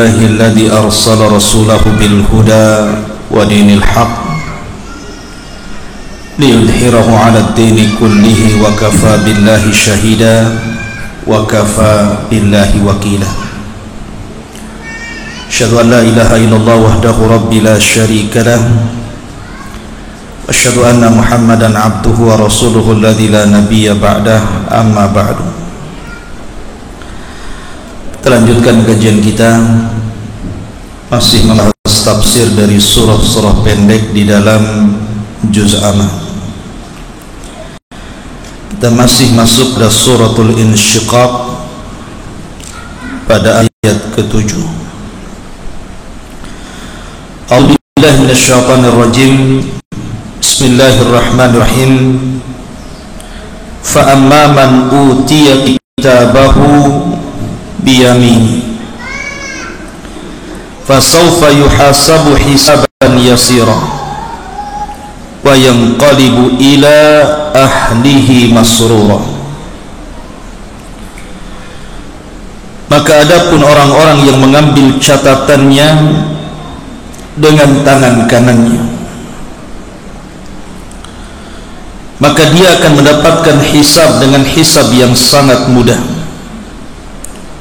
لله الذي أرسل رسوله بالهدى ودين الحق ليظهره على الدين كله وكفى بالله شهيدا وكفى بالله وكيلا. أشهد أن لا إله إلا الله وحده ربي لا شريك له أشهد أن محمدا عبده ورسوله الذي لا نبي بعده أما بعد. Kita lanjutkan kajian kita masih membahas tafsir dari surah-surah pendek di dalam juz amma. Kita masih masuk ke suratul Insyiqaq pada ayat ke-7. A'udzubillahi minasyaitonir rajim. Bismillahirrahmanirrahim. Fa amma man utiya kitabahu biyamini fasawfa yuhasabu hisaban yasira wa yanqalibu ila ahlihi masrura. Maka adapun orang-orang yang mengambil catatannya dengan tangan kanannya, maka dia akan mendapatkan hisab dengan hisab yang sangat mudah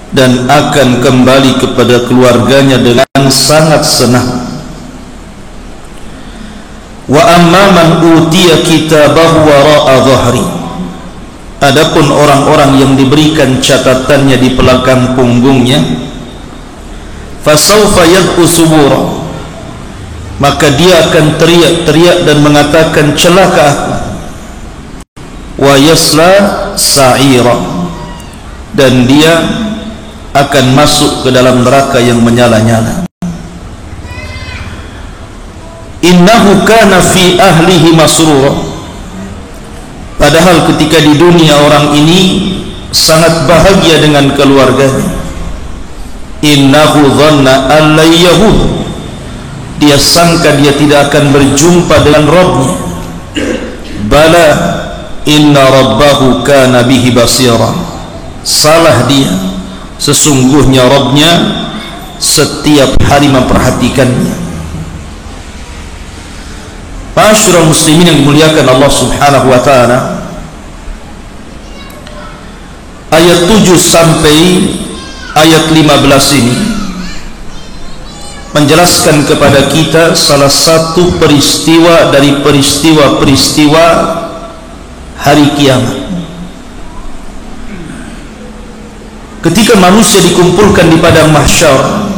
dan akan kembali kepada keluarganya dengan sangat senang. Wa amma man utiya kitabahu wara'a dhahri. Adapun orang-orang yang diberikan catatannya di belakang punggungnya, fasawfa yad'u subura. Maka dia akan teriak-teriak dan mengatakan, celaka aku. Wa yasla sa'ira. Dan dia akan masuk ke dalam neraka yang menyala-nyala. Innahu kana fi ahlihi masrura. Padahal ketika di dunia orang ini sangat bahagia dengan keluarganya. Innahu dhanna an la yahud. Dia sangka dia tidak akan berjumpa dengan Rabbnya. Bala inna rabbahu kana bihi basira. Salah dia, sesungguhnya Rabbnya setiap hari memperhatikannya. Ma'asyiral muslimin yang dimuliakan Allah Subhanahu wa taala, ayat 7 sampai ayat 15 ini menjelaskan kepada kita salah satu peristiwa dari peristiwa-peristiwa hari kiamat. Ketika manusia dikumpulkan di padang mahsyar,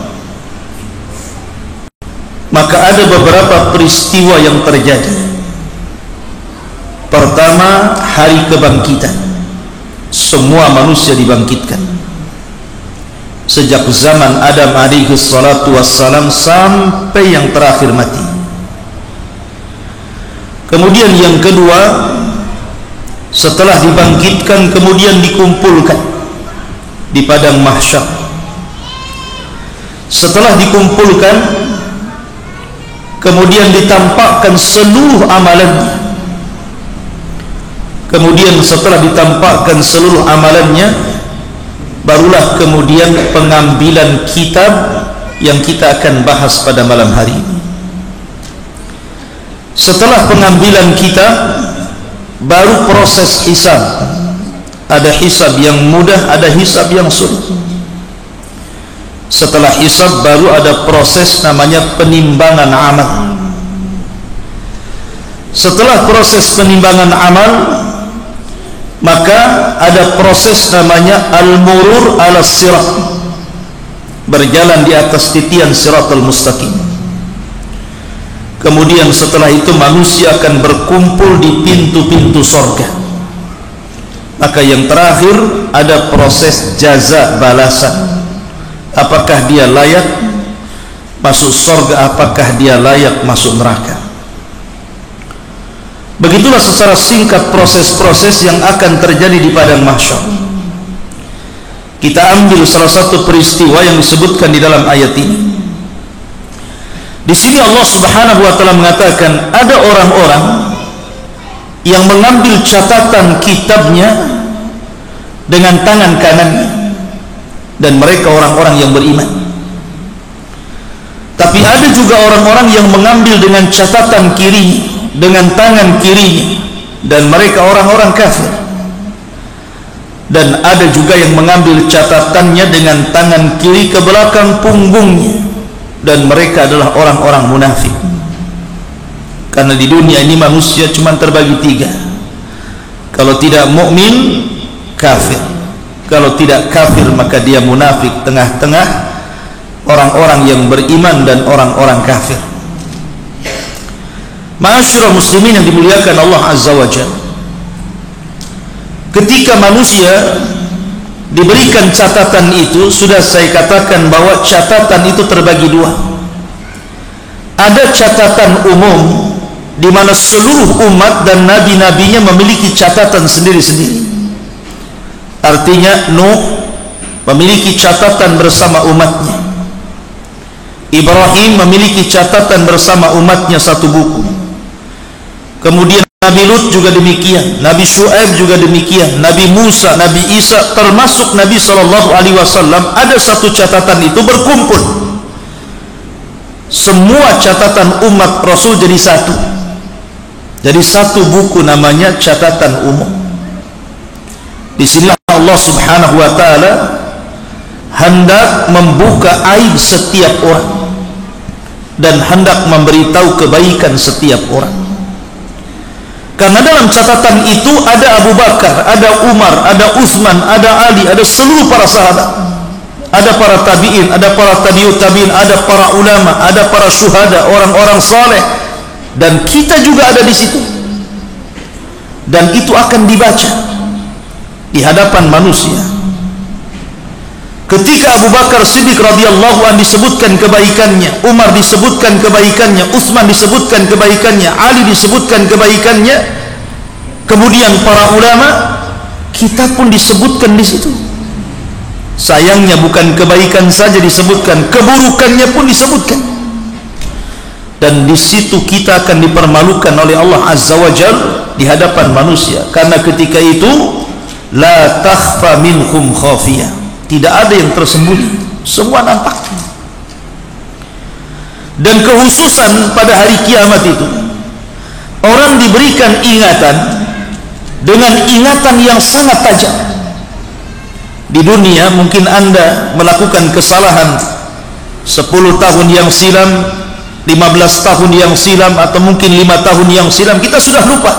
maka ada beberapa peristiwa yang terjadi. Pertama, hari kebangkitan. Semua manusia dibangkitkan. Sejak zaman Adam alaihi salatu wassalam sampai yang terakhir mati. Kemudian yang kedua, setelah dibangkitkan kemudian dikumpulkan di padang mahsyar. Setelah dikumpulkan kemudian ditampakkan seluruh amalannya. Kemudian setelah ditampakkan seluruh amalannya, barulah kemudian pengambilan kitab yang kita akan bahas pada malam hari ini. Setelah pengambilan kitab, baru proses hisab. Ada hisab yang mudah, ada hisab yang sulit. Setelah hisab baru ada proses namanya penimbangan amal. Setelah proses penimbangan amal, maka ada proses namanya al-murur ala sirat, berjalan di atas titian siratal mustaqim. Kemudian setelah itu manusia akan berkumpul di pintu-pintu surga. Maka yang terakhir ada proses jaza, balasan. Apakah dia layak masuk surga, apakah dia layak masuk neraka. Begitulah secara singkat proses-proses yang akan terjadi di padang mahsyar. Kita ambil salah satu peristiwa yang disebutkan di dalam ayat ini. Di sini Allah Subhanahu wa taala mengatakan ada orang-orang yang mengambil catatan kitabnya dengan tangan kanannya, dan mereka orang-orang yang beriman. ada juga orang-orang yang mengambil dengan catatan kiri, dengan tangan kiri, dan mereka orang-orang kafir. Dan ada juga yang mengambil catatannya dengan tangan kiri ke belakang punggungnya, dan mereka adalah orang-orang munafik. Karena di dunia ini manusia cuma terbagi tiga: kalau tidak mukmin, kafir; kalau tidak kafir, maka dia munafik, tengah-tengah orang-orang yang beriman dan orang-orang kafir. Ma'asyiral muslimin yang dimuliakan Allah Azza wa Jalla, ketika manusia diberikan catatan itu, sudah saya katakan bahwa catatan itu terbagi dua. Ada catatan umum di mana seluruh umat dan nabi-nabinya memiliki catatan sendiri-sendiri. Artinya Nuh memiliki catatan bersama umatnya, Ibrahim memiliki catatan bersama umatnya satu buku, kemudian Nabi Lut juga demikian, Nabi Syuaib juga demikian, Nabi Musa, Nabi Isa, termasuk Nabi SAW, ada satu catatan itu berkumpul. Semua catatan umat Rasul jadi satu, jadi satu buku, namanya catatan umum. Di sini Allah Subhanahu wa taala hendak membuka aib setiap orang dan hendak memberitahu kebaikan setiap orang. Karena dalam catatan itu ada Abu Bakar, ada Umar, ada Utsman, ada Ali, ada seluruh para sahabat, ada para tabi'in, ada para tabi'ut tabi'in, ada para ulama, ada para syuhada, orang-orang saleh, dan kita juga ada di situ. Dan itu akan dibaca di hadapan manusia. Ketika Abu Bakar Siddiq radhiyallahu anhu disebutkan kebaikannya, Umar disebutkan kebaikannya, Utsman disebutkan kebaikannya, Ali disebutkan kebaikannya, kemudian para ulama, kita pun disebutkan di situ. Sayangnya bukan kebaikan saja disebutkan, keburukannya pun disebutkan. Dan di situ kita akan dipermalukan oleh Allah Azza wa Jalla di hadapan manusia. Karena ketika itu la takhfa minhum khafiyah, tidak ada yang tersembunyi, semua nampak. Dan kekhususan pada hari kiamat itu, orang diberikan ingatan dengan ingatan yang sangat tajam. Di dunia mungkin Anda melakukan kesalahan 10 tahun yang silam, 15 tahun yang silam, atau mungkin 5 tahun yang silam, kita sudah lupa.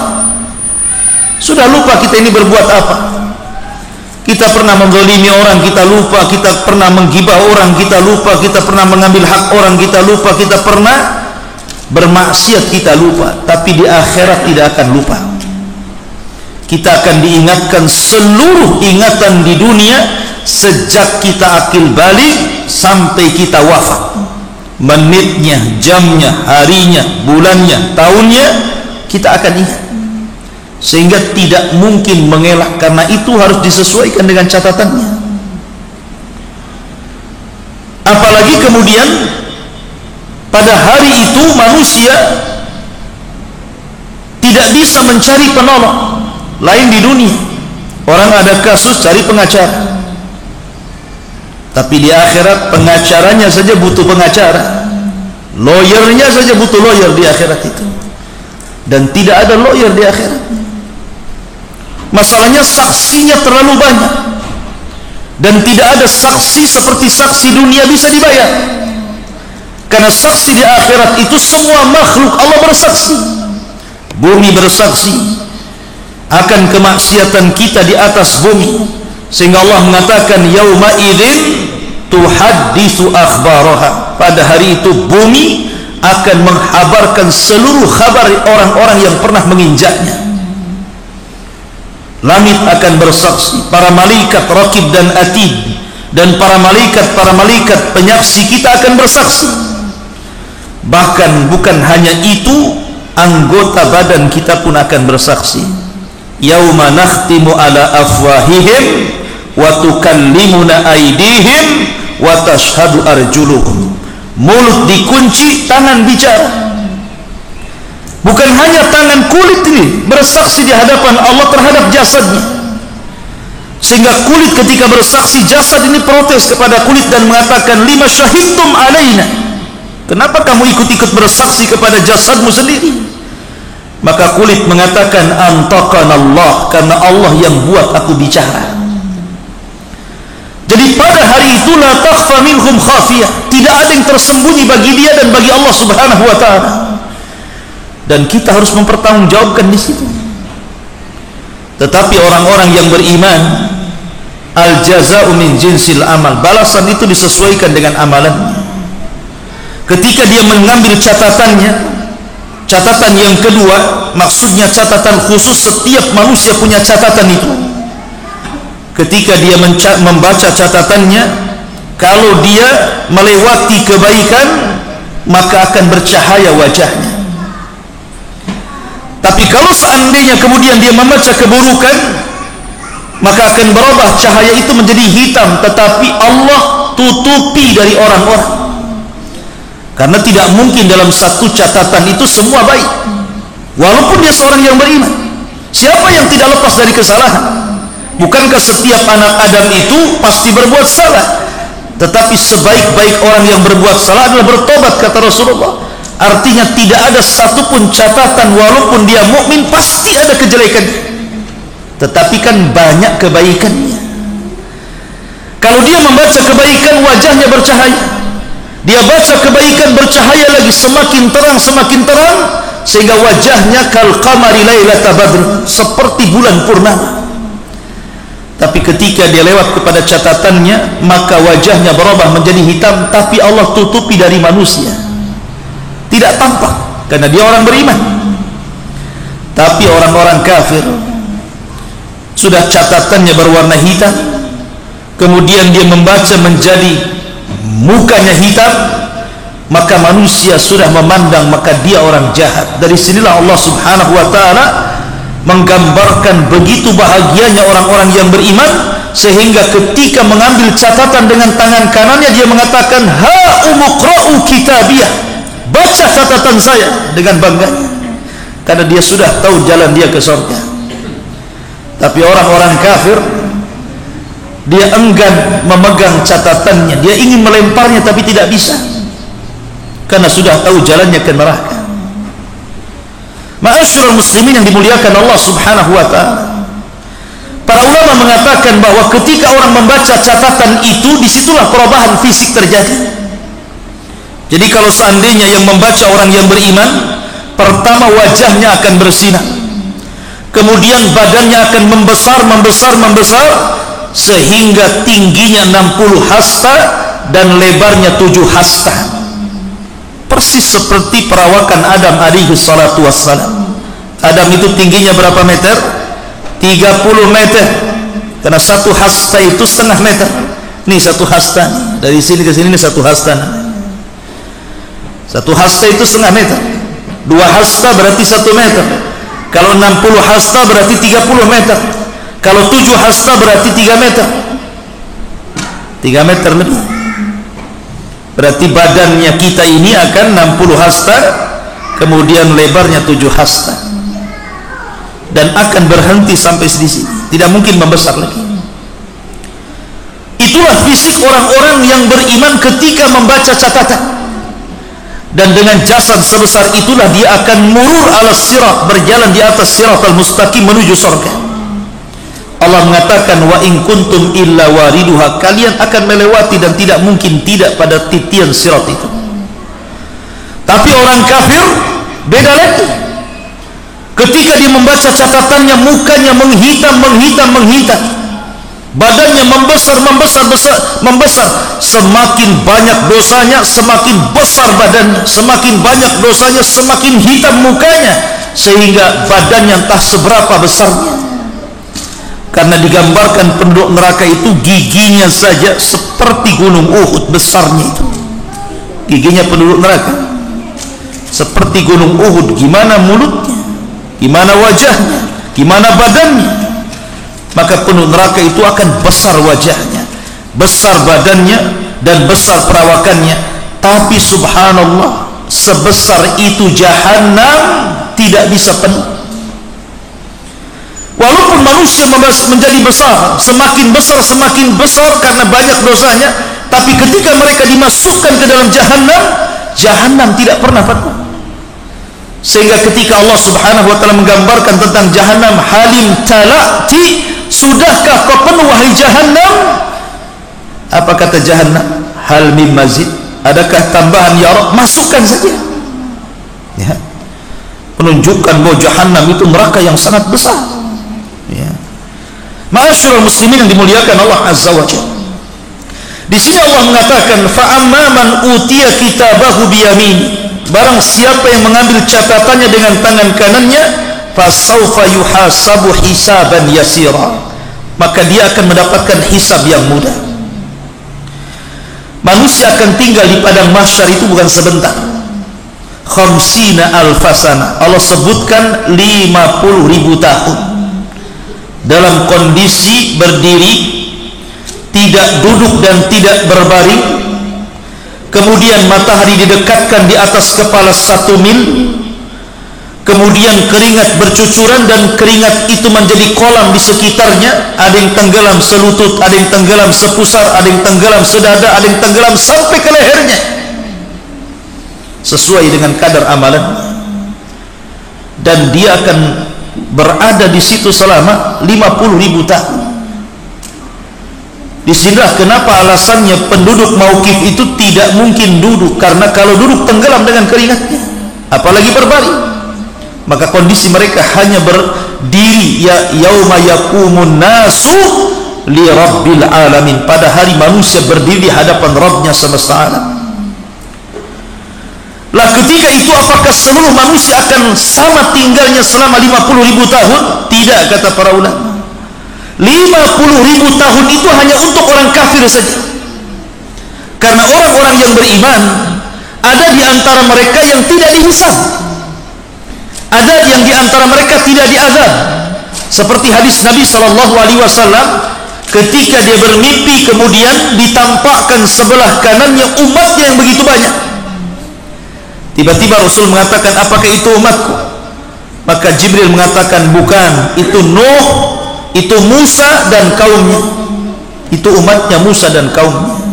Sudah lupa kita ini berbuat apa. Kita pernah menzalimi orang, kita lupa. Kita pernah menggibah orang, kita lupa. Kita pernah mengambil hak orang, kita lupa. Kita pernah bermaksiat, kita lupa. Tapi di akhirat tidak akan lupa. Kita akan diingatkan seluruh ingatan di dunia sejak kita akil balik sampai kita wafat. Menitnya, jamnya, harinya, bulannya, tahunnya, kita akan ingat. Sehingga tidak mungkin mengelak, karena itu harus disesuaikan dengan catatannya. Apalagi kemudian pada hari itu manusia tidak bisa mencari penolong lain di dunia. Orang ada kasus cari pengacara, tapi di akhirat pengacaranya saja butuh pengacara, lawyernya saja butuh lawyer di akhirat itu. Dan tidak ada lawyer di akhirat. Masalahnya saksinya terlalu banyak, dan tidak ada saksi seperti saksi dunia bisa dibayar. Karena saksi di akhirat itu semua makhluk Allah bersaksi. Bumi bersaksi akan kemaksiatan kita di atas bumi, sehingga Allah mengatakan yauma idzin tuhadditsu akhbaraha. Pada hari itu bumi akan menghabarkan seluruh kabar orang-orang yang pernah menginjaknya. Langit akan bersaksi, para malaikat Raqib dan Atid, dan para malaikat penyaksi kita akan bersaksi. Bahkan bukan hanya itu, anggota badan kita pun akan bersaksi. Yauma nakhtimu ala afwahihim wa tukallimuna aydihim wa tashhadu arjuluhum. Mulut dikunci, tangan bicara. Bukan hanya tangan, kulit ini bersaksi di hadapan Allah terhadap jasadnya. Sehingga kulit ketika bersaksi, jasad ini protes kepada kulit dan mengatakan lima syahidtum alaina. Kenapa kamu ikut-ikut bersaksi kepada jasadmu sendiri? Maka kulit mengatakan, antaqanallah, karena Allah yang buat aku bicara. Jadi pada hari itu la takhfa minhum khafiyah, tidak ada yang tersembunyi bagi dia dan bagi Allah Subhanahu wa taala. Dan kita harus mempertanggungjawabkan di situ. Tetapi orang-orang yang beriman, al jaza'u min jinsil amal, balasan itu disesuaikan dengan amalannya. Ketika dia mengambil catatannya, catatan yang kedua, maksudnya catatan khusus, setiap manusia punya catatan itu. Ketika dia membaca catatannya, kalau dia melewati kebaikan, maka akan bercahaya wajahnya. Tapi kalau seandainya kemudian dia membaca keburukan, maka akan berubah cahaya itu menjadi hitam, tetapi Allah tutupi dari orang-orang. Karena tidak mungkin dalam satu catatan itu semua baik, walaupun dia seorang yang beriman. Siapa yang tidak lepas dari kesalahan? Bukankah setiap anak Adam itu pasti berbuat salah? Tetapi sebaik-baik orang yang berbuat salah adalah bertobat, kata Rasulullah. Artinya tidak ada satupun catatan, walaupun dia mukmin pasti ada kejelekan, tetapi kan banyak kebaikannya. Kalau dia membaca kebaikan, wajahnya bercahaya. Dia baca kebaikan, bercahaya lagi, semakin terang, sehingga wajahnya kal qamari lailata badr, seperti bulan purnama. Tapi ketika dia lewat kepada catatannya, maka wajahnya berubah menjadi hitam, tapi Allah tutupi dari manusia, tidak tampak, karena dia orang beriman. Tapi orang-orang kafir, sudah catatannya berwarna hitam, kemudian dia membaca menjadi mukanya hitam, maka manusia sudah memandang, maka dia orang jahat. Dari sinilah Allah Subhanahu wa taala menggambarkan begitu bahagianya orang-orang yang beriman, sehingga ketika mengambil catatan dengan tangan kanannya, dia mengatakan, ha umqra'u kitabiyah, baca catatan saya, dengan bangganya, karena dia sudah tahu jalan dia ke surga. Tapi orang-orang kafir, dia enggan memegang catatannya, dia ingin melemparnya tapi tidak bisa, karena sudah tahu jalannya ke neraka. Ma'asyiral muslimin yang dimuliakan Allah Subhanahu wa taala, para ulama mengatakan bahwa ketika orang membaca catatan itu, disitulah perubahan fisik terjadi. Jadi kalau seandainya yang membaca orang yang beriman, pertama wajahnya akan bersinar, kemudian badannya akan membesar, sehingga tingginya 60 hasta dan lebarnya 7 hasta, persis seperti perawakan Adam alaihi salatu wassalam. Adam itu tingginya berapa meter? 30 meter, karena satu hasta itu setengah meter. Ini satu hasta, dari sini ke sini ini satu hasta. Satu hasta itu setengah meter, 2 hasta berarti 1 meter. Kalau 60 hasta berarti 30 meter. Kalau 7 hasta berarti 3 meter. 3 meter lebih. Berarti badannya kita ini akan 60 hasta, kemudian lebarnya 7 hasta, dan akan berhenti sampai di sini, tidak mungkin membesar lagi. Itulah fisik orang-orang yang beriman ketika membaca catatan. Dan dengan jasad sebesar itulah dia akan murur ala sirat, berjalan di atas siratal mustaqim menuju surga. Allah mengatakan, wa in kuntum illa wariduha, kalian akan melewati dan tidak mungkin tidak pada titian sirat itu. Tapi orang kafir beda lagi. Ketika dia membaca catatannya, mukanya menghitam, badannya membesar. Semakin banyak dosanya, semakin besar badannya, semakin banyak dosanya, semakin hitam mukanya, sehingga badannya entah seberapa besarnya. Karena digambarkan penduduk neraka itu giginya saja seperti gunung Uhud besarnya itu. Giginya penduduk neraka seperti gunung Uhud. Gimana mulutnya, gimana wajahnya, gimana badannya. Maka penduduk neraka itu akan besar wajahnya, besar badannya, dan besar perawakannya. Tapi subhanallah, sebesar itu jahanam tidak bisa penuh. Walaupun manusia menjadi besar, semakin besar karena banyak dosanya, tapi ketika mereka dimasukkan ke dalam jahanam, Jahannam tidak pernah penuh. Sehingga ketika Allah Subhanahu wa taala menggambarkan tentang Jahannam, halim talati, sudahkah kau penuh wahai Jahannam? Apa kata Jahannam? Hal mim mazid, adakah tambahan ya Rabb? Masukkan saja. Ya. Menunjukkan bahwa Jahannam itu neraka yang sangat besar. Ya. Ma'asyiral muslimin yang dimuliakan Allah Azza wa Jalla. Di sini Allah mengatakan, fa amma man utiya kitabahu biyamin, barang siapa yang mengambil catatannya dengan tangan kanannya, fasaufa yuhasabu hisaban yasira, maka dia akan mendapatkan hisab yang mudah. Manusia akan tinggal di padang mahsyar itu bukan sebentar. Khamsina alfasana, Allah sebutkan 50.000 tahun dalam kondisi berdiri, tidak duduk dan tidak berbaring. Kemudian matahari didekatkan di atas kepala 1 mil. Kemudian keringat bercucuran dan keringat itu menjadi kolam di sekitarnya. Ada yang tenggelam selutut, ada yang tenggelam sepusar, ada yang tenggelam sedada, ada yang tenggelam sampai ke lehernya, sesuai dengan kadar amalan. Dan dia akan berada di situ selama 50.000 tahun. Disinilah kenapa alasannya penduduk Mauqif itu tidak mungkin duduk, karena kalau duduk tenggelam dengan keringatnya, apalagi berbaring. Maka kondisi mereka hanya berdiri, ya yauma yaqumun nasu li rabbil alamin, pada hari manusia berdiri di hadapan Rabbnya semesta alam. Lah ketika itu apakah seluruh manusia akan sama tinggalnya selama 50.000 tahun? Tidak, kata para ulama. 50.000 tahun itu hanya untuk orang kafir saja. Karena orang-orang yang beriman, ada di antara mereka yang tidak dihisab, ada yang di antara mereka tidak diazab. Seperti hadis Nabi SAW, ketika dia bermimpi kemudian ditampakkan sebelah kanannya umatnya yang begitu banyak. Tiba-tiba Rasul mengatakan, apakah itu umatku? Maka Jibril mengatakan, bukan, itu Nuh, itu Musa dan kaumnya, itu umatnya Musa dan kaumnya.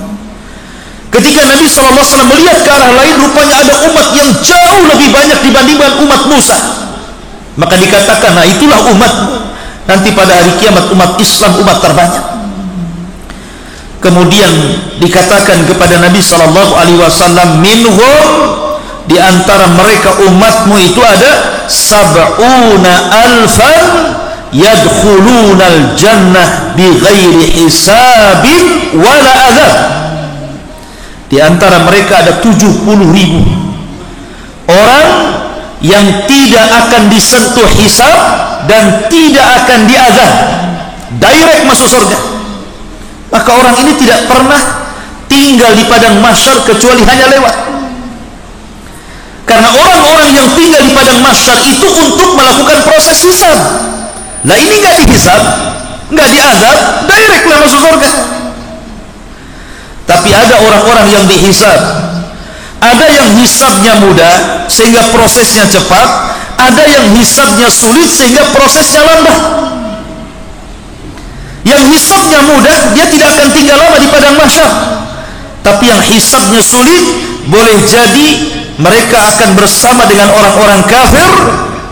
Ketika Nabi SAW melihat ke arah lain, rupanya ada umat yang jauh lebih banyak dibandingkan umat Musa. Maka dikatakan, nah itulah umat nanti pada hari kiamat, umat Islam, umat terbanyak. Kemudian dikatakan kepada Nabi SAW, minhum, di antara mereka umatmu itu ada 70 alfan yadkhulunal jannah bighairi hisabin wala adzab. Di antara mereka ada 70.000 orang yang tidak akan disentuh hisab dan tidak akan diazab, direct masuk surga. Maka orang ini tidak pernah tinggal di padang mahsyar kecuali hanya lewat. Karena orang-orang yang tinggal di padang mahsyar itu untuk melakukan proses hisab. Nah ini nggak dihisab, nggak diazab, direct lah masuk surga. Tapi ada orang-orang yang dihisab, ada yang hisabnya mudah sehingga prosesnya cepat, ada yang hisabnya sulit sehingga prosesnya lambat. Yang hisabnya mudah, dia tidak akan tinggal lama di padang mahsyar. Tapi yang hisabnya sulit, boleh jadi mereka akan bersama dengan orang-orang kafir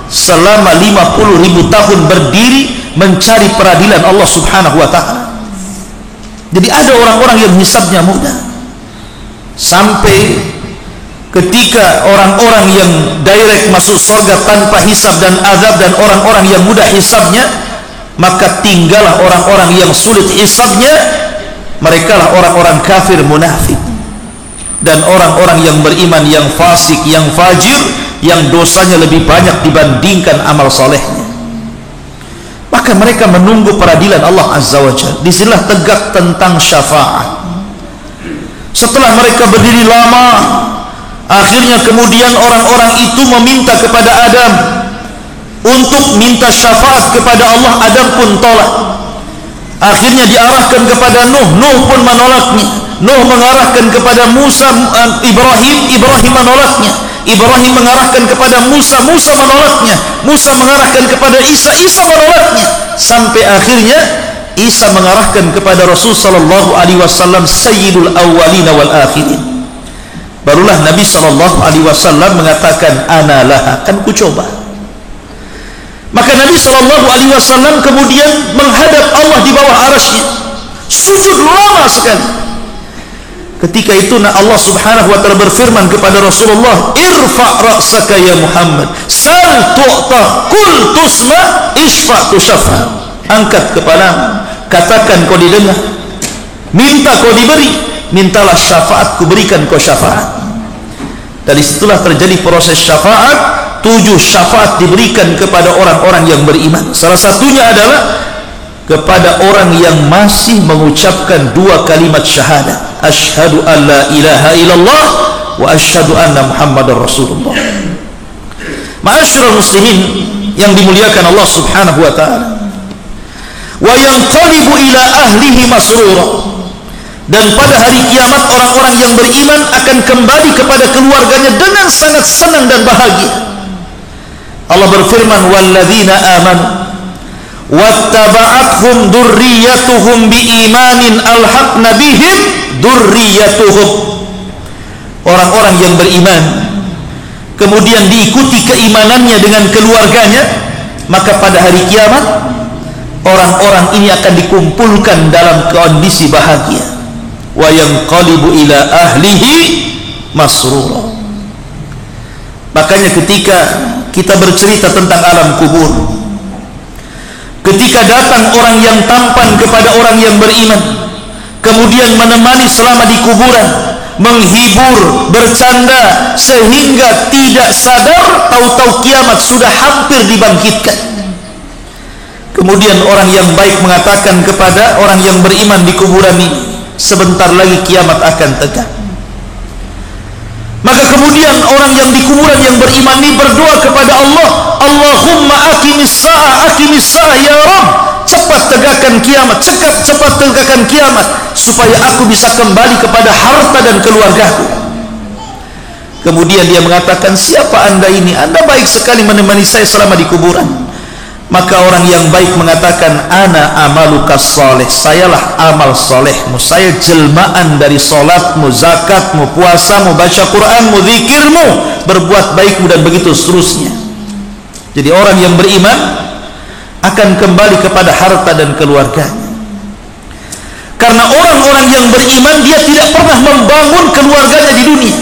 selama 50.000 tahun berdiri mencari peradilan Allah Subhanahu wa ta'ala. Jadi ada orang-orang yang hisabnya mudah, sampai ketika orang-orang yang direct masuk surga tanpa hisab dan azab, dan orang-orang yang mudah hisabnya, maka tinggallah orang-orang yang sulit hisabnya. Mereka lah orang-orang kafir munafik dan orang-orang yang beriman yang fasik, yang fajir, yang dosanya lebih banyak dibandingkan amal solehnya. Maka mereka menunggu peradilan Allah Azza wa Jalla. Disinilah tegak tentang syafaat. Setelah mereka berdiri lama, akhirnya kemudian orang-orang itu meminta kepada Adam untuk minta syafaat kepada Allah. Adam pun tolak. Akhirnya diarahkan kepada Nuh, Nuh pun menolaknya. Nuh mengarahkan kepada Musa, Ibrahim menolaknya. Ibrahim mengarahkan kepada Musa, Musa menolaknya. Musa mengarahkan kepada Isa, Isa menolaknya. Sampai akhirnya Isa mengarahkan kepada Rasul sallallahu alaihi wasallam, sayyidul awwalin wal akhirin. Barulah Nabi SAW mengatakan, ana laha, kan ku coba. Maka Nabi SAW kemudian menghadap Allah di bawah arasy-Nya, sujud lama sekali. Ketika itu Allah Subhanahu wa taala berfirman kepada Rasulullah, irfa' ra'saka ya Muhammad, sal tu'ta, qul tusma, isfa' tushafa. Angkat kepalamu, katakan kau didengar, minta kau diberi, mintalah syafaat, ku berikan kau syafaat. Dari situlah terjadi proses syafaat. 7 syafaat diberikan kepada orang-orang yang beriman. Salah satunya adalah kepada orang yang masih mengucapkan 2 kalimat syahadat, asyhadu an la ilaha illallah wa asyhadu anna muhammadar rasulullah. Ma'asyiral muslimin yang dimuliakan Allah Subhanahu wa taala, wa yanqalibu ila ahlihi masrura, dan pada hari kiamat orang-orang yang beriman akan kembali kepada keluarganya dengan sangat senang dan bahagia. Allah berfirman, walladzina amanu wattaba'athum dzurriyyatuhum biimanin alhaqna bihim dzurriyyatuhum. Orang-orang yang beriman kemudian diikuti keimanannya dengan keluarganya, maka pada hari kiamat orang-orang ini akan dikumpulkan dalam kondisi bahagia. Wa yanqalibu ila ahlihi masrura. Makanya ketika kita bercerita tentang alam kubur, ketika datang orang yang tampan kepada orang yang beriman, kemudian menemani selama di kuburan, menghibur, bercanda, sehingga tidak sadar tahu-tahu kiamat sudah hampir dibangkitkan. Kemudian orang yang baik mengatakan kepada orang yang beriman di kuburan ini, sebentar lagi kiamat akan tegak. Maka kemudian orang yang di kuburan yang beriman ini berdoa kepada Allah, Allahumma aqimis sa'ah ya Rabb, cepat tegakkan kiamat, cepat tegakkan kiamat, supaya aku bisa kembali kepada harta dan keluargaku. Kemudian dia mengatakan, siapa anda ini? Anda baik sekali menemani saya selama di kuburan. Maka orang yang baik mengatakan, ana amalukas soleh, sayalah amal solehmu, saya jelmaan dari solatmu, zakatmu, puasamu, baca Quranmu, zikirmu, berbuat baikmu, dan begitu seterusnya. Jadi orang yang beriman akan kembali kepada harta dan keluarganya. Karena orang-orang yang beriman, dia tidak pernah membangun keluarganya di dunia,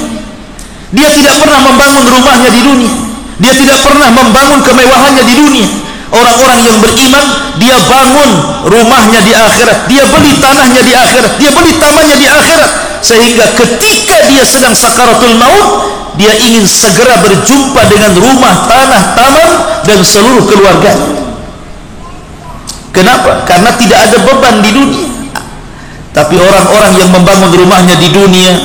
dia tidak pernah membangun rumahnya di dunia, dia tidak pernah membangun kemewahannya di dunia. Orang-orang yang beriman, dia bangun rumahnya di akhirat, dia beli tanahnya di akhirat, dia beli tamannya di akhirat, sehingga ketika dia sedang sakaratul maut, dia ingin segera berjumpa dengan rumah, tanah, taman, dan seluruh keluarganya. Kenapa? Karena tidak ada beban di dunia. Tapi orang-orang yang membangun rumahnya di dunia,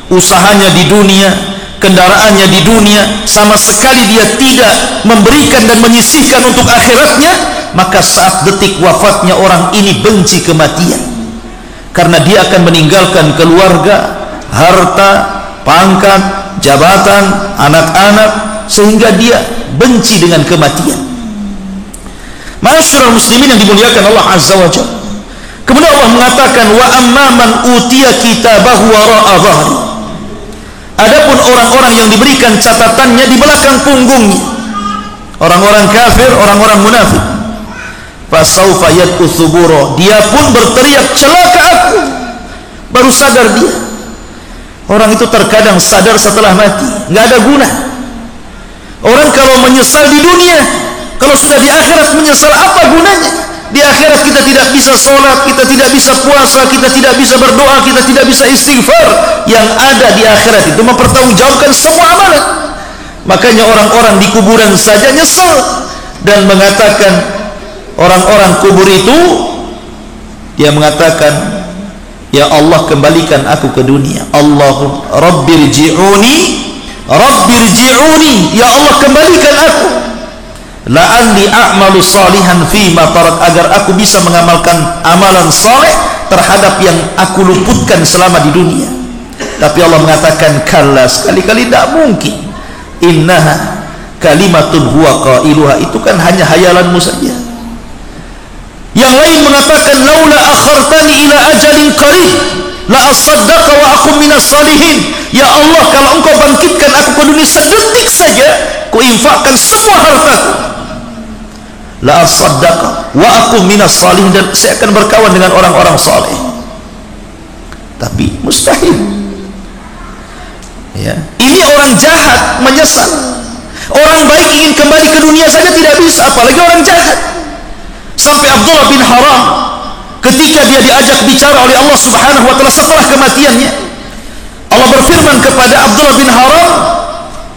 usahanya di dunia, kendaraannya di dunia, sama sekali dia tidak memberikan dan menyisihkan untuk akhiratnya, maka saat detik wafatnya orang ini benci kematian, karena dia akan meninggalkan keluarga, harta, pangkat, jabatan, anak-anak, sehingga dia benci dengan kematian. Ma'asyiral muslimin yang dimuliakan Allah Azza wa Jalla. Kemudian Allah mengatakan, wa amman utiya kitabahu wara'a dhahri. Adapun orang-orang yang diberikan catatannya di belakang punggungnya, orang-orang kafir, orang-orang munafik, fasaufa yad'u thubura, dia pun berteriak, celaka aku. Baru sadar dia. Orang itu terkadang sadar setelah mati, nggak ada guna. Orang kalau menyesal di dunia, kalau sudah di akhirat menyesal, apa gunanya? Di akhirat kita tidak bisa sholat, kita tidak bisa puasa, kita tidak bisa berdoa, kita tidak bisa istighfar. Yang ada di akhirat itu mempertanggungjawabkan semua amalan. Makanya orang-orang di kuburan saja nyesal dan mengatakan, orang-orang kubur itu, dia mengatakan, ya Allah, kembalikan aku ke dunia. Allahumma rabbirji'uni, ya Allah, kembalikan aku, la'alli a'malu salihan fima tarak, agar aku bisa mengamalkan amalan saleh terhadap yang aku luputkan selama di dunia. Tapi Allah mengatakan, kalla, sekali-kali tidak mungkin. Innaha kalimatun huwa qailuha, itu kan hanya hayalanmu saja. Yang lain mengatakan, laula akhartani ila ajalin qarib, la asaddaqa wa akum minas salihin. Ya Allah, kalau engkau bangkitkan aku ke dunia sedetik saja, ku infakkan semua hartaku. La asaddaqa wa akum minas salihin, dan saya akan berkawan dengan orang-orang saleh. Tapi mustahil. Ya, ini orang jahat menyesal. Orang baik ingin kembali ke dunia saja tidak bisa, apalagi orang jahat. Sampai Abdullah bin Haram, ketika dia diajak bicara oleh Allah Subhanahu wa taala setelah kematiannya, Allah berfirman kepada Abdullah bin Haram,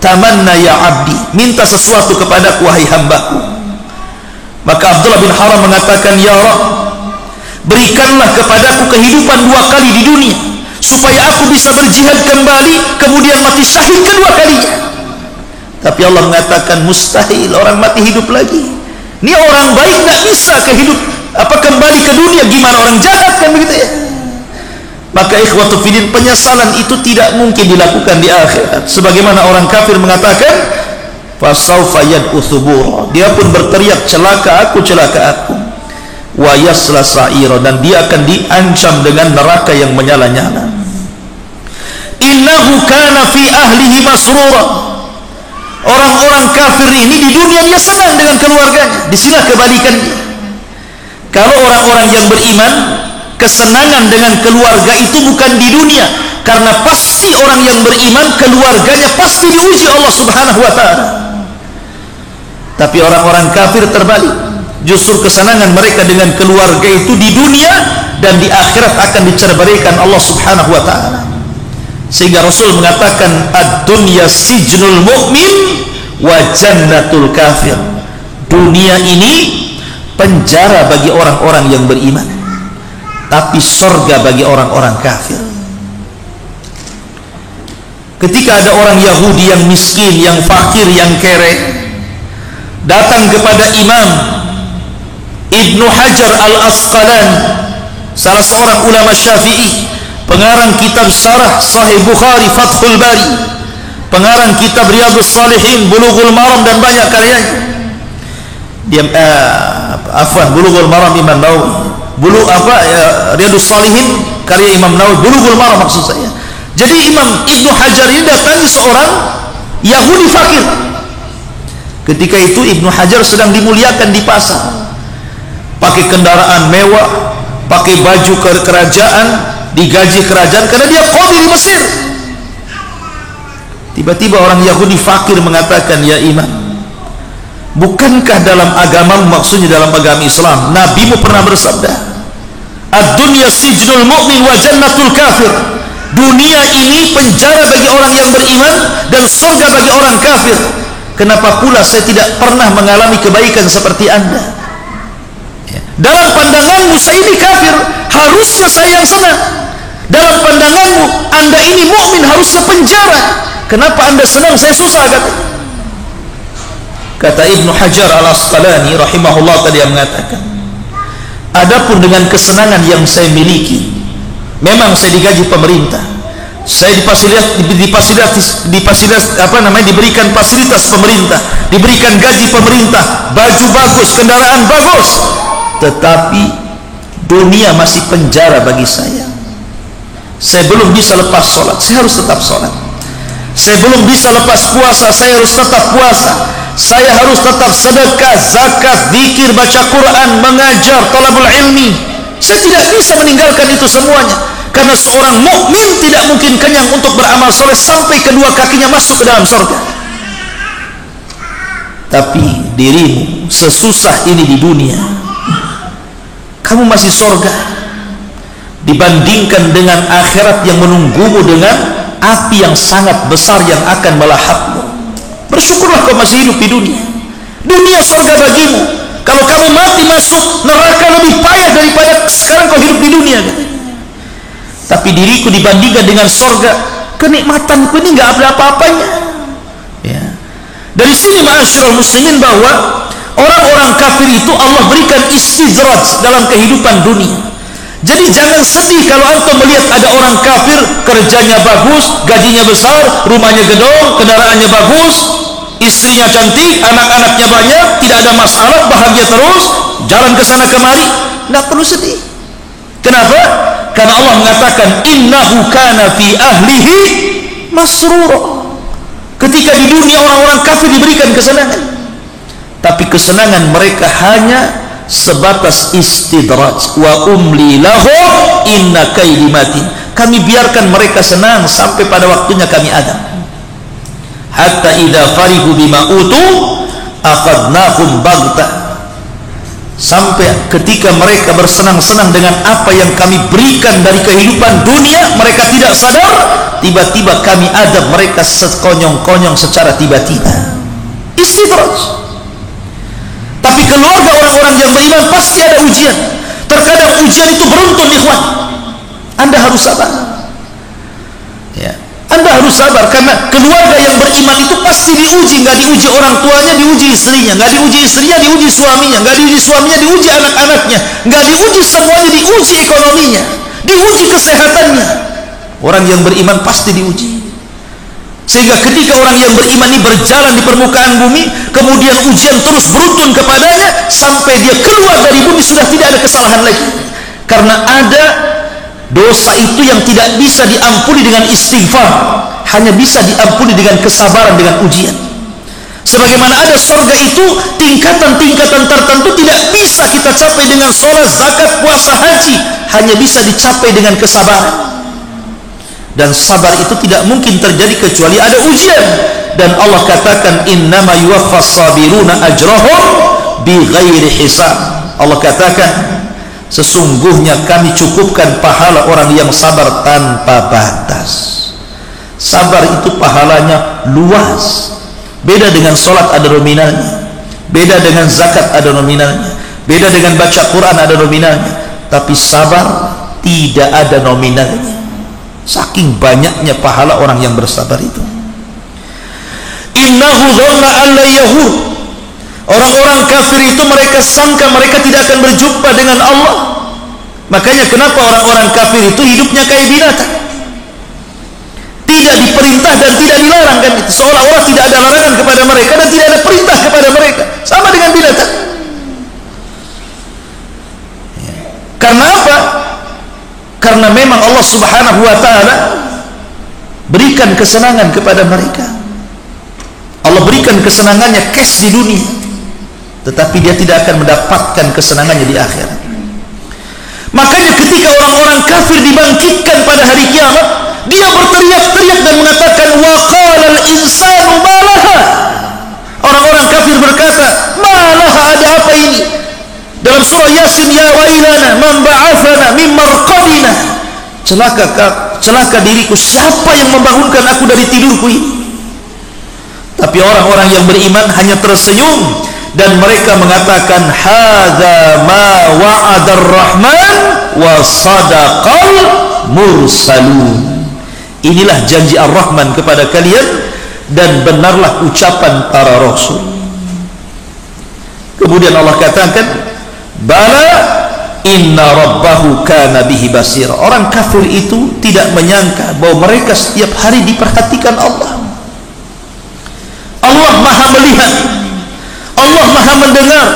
tamanna ya abdi, minta sesuatu kepadaku wahai hambaku. Maka Abdullah bin Haram mengatakan, ya Rabb, berikanlah kepadaku kehidupan 2 kali di dunia, supaya aku bisa berjihad kembali, kemudian mati syahid kedua kalinya. Tapi Allah mengatakan mustahil orang mati hidup lagi. Ini orang baik nggak bisa kembali ke dunia, gimana orang jahat, kan begitu ya. Maka ikhwatu fillah, penyesalan itu tidak mungkin dilakukan di akhirat. Sebagaimana orang kafir mengatakan, fasaufa yad'u thubura, dia pun berteriak celaka aku, wa yasla sa'ira, dan dia akan diancam dengan neraka yang menyala-nyala. Innahu kana fi ahlihi masrura. Orang-orang kafir ini di dunia dia senang dengan keluarganya. Disinilah kebalikannya. Kalau orang-orang yang beriman, kesenangan dengan keluarga itu bukan di dunia, karena pasti orang yang beriman keluarganya pasti diuji Allah Subhanahu wa taala. Tapi orang-orang kafir terbalik, justru kesenangan mereka dengan keluarga itu di dunia, dan di akhirat akan dicerabaikan Allah Subhanahu wa taala. Sehingga Rasul mengatakan, ad-dunya sijnul mu'min wa jannatul kafir. Dunia ini penjara bagi orang-orang yang beriman, tapi surga bagi orang-orang kafir. Ketika ada orang Yahudi yang miskin, yang fakir, yang kere, datang kepada Imam Ibnu Hajar al-Asqalani, salah seorang ulama Syafi'i, pengarang kitab syarah Sahih Bukhari Fathul Bari, pengarang kitab Riyadhus Shalihin, Bulughul Maram, dan banyak karyanya. Bulughul Maram Imam Nawawi, Riyadhus Shalihin karya Imam Nawawi, Bulughul Maram maksud saya. Jadi Imam Ibnu Hajar ini datangi seorang Yahudi fakir. Ketika itu Ibnu Hajar sedang dimuliakan di pasar, pakai kendaraan mewah, pakai baju kerajaan, digaji kerajaan karena dia qadhi di Mesir. Tiba-tiba orang Yahudi fakir mengatakan, ya Imam, bukankah dalam agamamu, maksudnya dalam agama Islam, nabimu pernah bersabda, ad-dunya sijnul mu'min wa jannatul kafir. Dunia ini penjara bagi orang yang beriman dan surga bagi orang kafir. Kenapa pula saya tidak pernah mengalami kebaikan seperti Anda? Dalam pandanganmu saya ini kafir, harusnya saya yang senang. Dalam pandanganmu Anda ini mukmin, harusnya penjara. Kenapa Anda senang, saya susah? Kata Ibnu Hajar al-Asqalani rahimahullah tadi yang mengatakan, adapun dengan kesenangan yang saya miliki, memang saya digaji pemerintah, saya diberikan fasilitas pemerintah, diberikan gaji pemerintah, baju bagus, kendaraan bagus, tetapi dunia masih penjara bagi saya. Saya belum bisa lepas sholat, saya harus tetap sholat. Saya belum bisa lepas puasa, saya harus tetap puasa. Saya harus tetap sedekah, zakat, zikir, baca Quran, mengajar, talabul ilmi. Saya tidak bisa meninggalkan itu semuanya, karena seorang mukmin tidak mungkin kenyang untuk beramal soleh sampai kedua kakinya masuk ke dalam surga. Tapi dirimu sesusah ini di dunia, kamu masih surga dibandingkan dengan akhirat yang menunggumu dengan api yang sangat besar yang akan melahapmu. Bersyukurlah kau masih hidup di dunia. Dunia surga bagimu. Kalau kamu mati masuk neraka lebih payah daripada sekarang kau hidup di dunia. Tapi diriku dibandingkan dengan surga, kenikmatanku ini nggak ada apa-apanya. Ya. Dari sini ma'asyiral muslimin, bahwa orang-orang kafir itu Allah berikan istidraj dalam kehidupan dunia. Jadi jangan sedih kalau antum melihat ada orang kafir, kerjanya bagus, gajinya besar, rumahnya gedong, kendaraannya bagus, istrinya cantik, anak-anaknya banyak, tidak ada masalah, bahagia terus, jalan ke sana kemari, tidak perlu sedih. Kenapa? Karena Allah mengatakan innahu kana fi ahlihi masrura. Ketika di dunia orang-orang kafir diberikan kesenangan, tapi kesenangan mereka hanya sebatas istidraj. Wa umli lahum inna kaidi matin. Kami biarkan mereka senang sampai pada waktunya kami adab. Hatta idza farihu bima utu akhadnahum baghtah. Sampai ketika mereka bersenang-senang dengan apa yang kami berikan dari kehidupan dunia, mereka tidak sadar, tiba-tiba kami adab mereka sekonyong-konyong secara tiba-tiba. Istidraj. Tapi keluarga orang-orang yang beriman pasti ada ujian. Terkadang ujian itu beruntun, ikhwan. Anda harus sabar. Ya. Anda harus sabar, karena keluarga yang beriman itu pasti diuji. Nggak diuji orang tuanya, diuji istrinya. Nggak diuji istrinya, diuji suaminya. Nggak diuji suaminya, diuji anak-anaknya. Nggak diuji semuanya, diuji ekonominya, diuji kesehatannya. Orang yang beriman pasti diuji. Sehingga ketika orang yang beriman ini berjalan di permukaan bumi, kemudian ujian terus beruntun kepadanya sampai dia keluar dari bumi, sudah tidak ada kesalahan lagi. Karena ada dosa itu yang tidak bisa diampuni dengan istighfar, hanya bisa diampuni dengan kesabaran, dengan ujian. Sebagaimana ada surga itu tingkatan-tingkatan tertentu tidak bisa kita capai dengan sholat, zakat, puasa, haji, hanya bisa dicapai dengan kesabaran. Dan sabar itu tidak mungkin terjadi kecuali ada ujian. Dan Allah katakan innama yuwaffas sabiruna ajrahum bighairi hisab. Allah katakan sesungguhnya kami cukupkan pahala orang yang sabar tanpa batas. Sabar itu pahalanya luas. Beda dengan sholat ada nominalnya, beda dengan zakat ada nominalnya, beda dengan baca Quran ada nominalnya. Tapi sabar tidak ada nominalnya, saking banyaknya pahala orang yang bersabar itu. Innahu dhanna an la yahur. Orang-orang kafir itu mereka sangka mereka tidak akan berjumpa dengan Allah. Makanya kenapa orang-orang kafir itu hidupnya kayak binatang, tidak diperintah dan tidak dilarang, kan? Seolah-olah tidak ada larangan kepada mereka dan tidak ada perintah kepada mereka, sama dengan binatang. Karena apa? Karena memang Allah Subhanahu wa ta'ala berikan kesenangan kepada mereka. Allah berikan kesenangannya cash di dunia, tetapi dia tidak akan mendapatkan kesenangannya di akhirat. Makanya ketika orang-orang kafir dibangkitkan pada hari kiamat, dia berteriak-teriak dan mengatakan wa qalal insanu malaha. Orang-orang kafir berkata, malaha, ada apa ini? Dalam surah Yasin, ya wailana man ba'athana min marqadina. Celaka diriku, siapa yang membangunkan aku dari tidurku ini? Tapi orang-orang yang beriman hanya tersenyum dan mereka mengatakan hadza ma wa'adar rahman wa sadaqal mursalun. Inilah janji Ar-Rahman kepada kalian dan benarlah ucapan para rasul. Kemudian Allah katakan bala inna rabbahu kana bihi basir. Orang kafir itu tidak menyangka bahwa mereka setiap hari diperhatikan Allah. Allah maha melihat, Allah maha mendengar,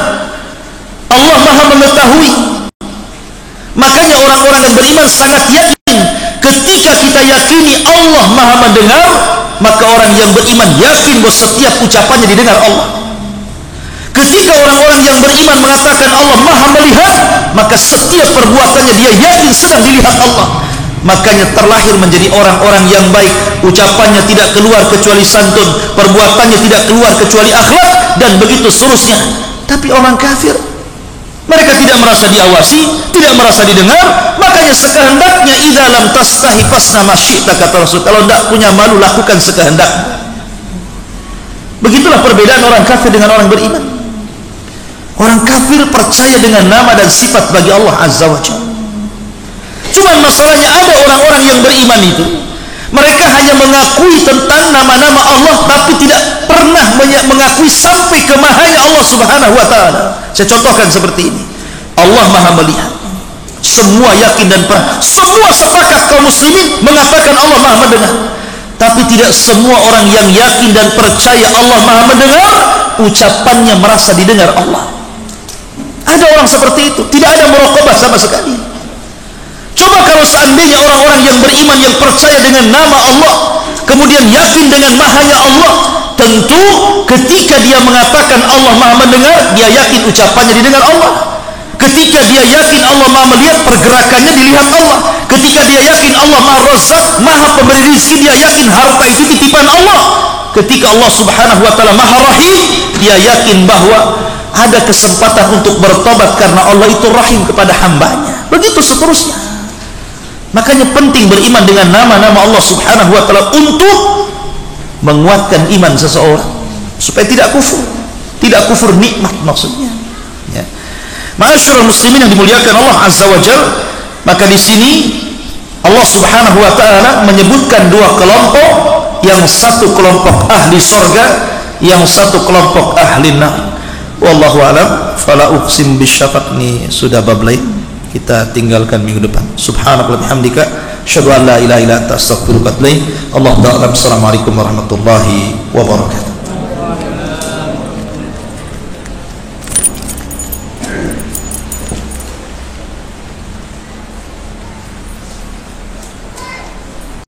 Allah maha mengetahui. Makanya orang-orang yang beriman sangat yakin. Ketika kita yakini Allah maha mendengar, maka orang yang beriman yakin bahwa setiap ucapannya didengar Allah. Ketika orang-orang yang beriman mengatakan Allah maha melihat, maka setiap perbuatannya dia yakin sedang dilihat Allah. Makanya terlahir menjadi orang-orang yang baik. Ucapannya tidak keluar kecuali santun, perbuatannya tidak keluar kecuali akhlak, dan begitu seterusnya. Tapi orang kafir, mereka tidak merasa diawasi, tidak merasa didengar. Makanya sekehendaknya idza lam tastahi fasna ma syi'ta, kata Rasul. Kalau tidak punya malu, lakukan sekehendaknya. Begitulah perbedaan orang kafir dengan orang beriman. Orang kafir percaya dengan nama dan sifat bagi Allah Azza wa Jalla. Cuman masalahnya ada orang-orang yang beriman itu, mereka hanya mengakui tentang nama-nama Allah, tapi tidak pernah mengakui sampai ke mahanya Allah Subhanahu wa ta'ala. Saya contohkan seperti ini. Allah maha melihat, semua yakin dan semua sepakat kaum muslimin mengatakan Allah maha mendengar. Tapi tidak semua orang yang yakin dan percaya Allah maha mendengar, ucapannya merasa didengar Allah. Ada orang seperti itu, tidak ada muraqabah sama sekali. Coba kalau seandainya orang-orang yang beriman, yang percaya dengan nama Allah, kemudian yakin dengan mahanya Allah, tentu ketika dia mengatakan Allah maha mendengar, dia yakin ucapannya didengar Allah. Ketika dia yakin Allah maha melihat, pergerakannya dilihat Allah. Ketika dia yakin Allah maha razak, maha pemberi rezeki, dia yakin harta itu titipan Allah. Ketika Allah subhanahu wa ta'ala maha rahim, dia yakin bahwa ada kesempatan untuk bertobat karena Allah itu rahim kepada hambanya. Begitu seterusnya. Makanya penting beriman dengan nama-nama Allah subhanahu wa ta'ala untuk menguatkan iman seseorang supaya tidak kufur nikmat maksudnya, ya. Ma'asyiral muslimin yang dimuliakan Allah azza wa jalla, maka di sini Allah subhanahu wa ta'ala menyebutkan dua kelompok, yang satu kelompok ahli surga, yang satu kelompok ahli nar. Wallahu a'lam. Fala uqsim bisyafaq, ini sudah bab lain, kita tinggalkan minggu depan. Subhanakallahumma bihamdika asyhadu an la ilaha illa anta astaghfiruka wa atubu ilaik. Allahu ta'ala. Assalamualaikum warahmatullahi wabarakatuh.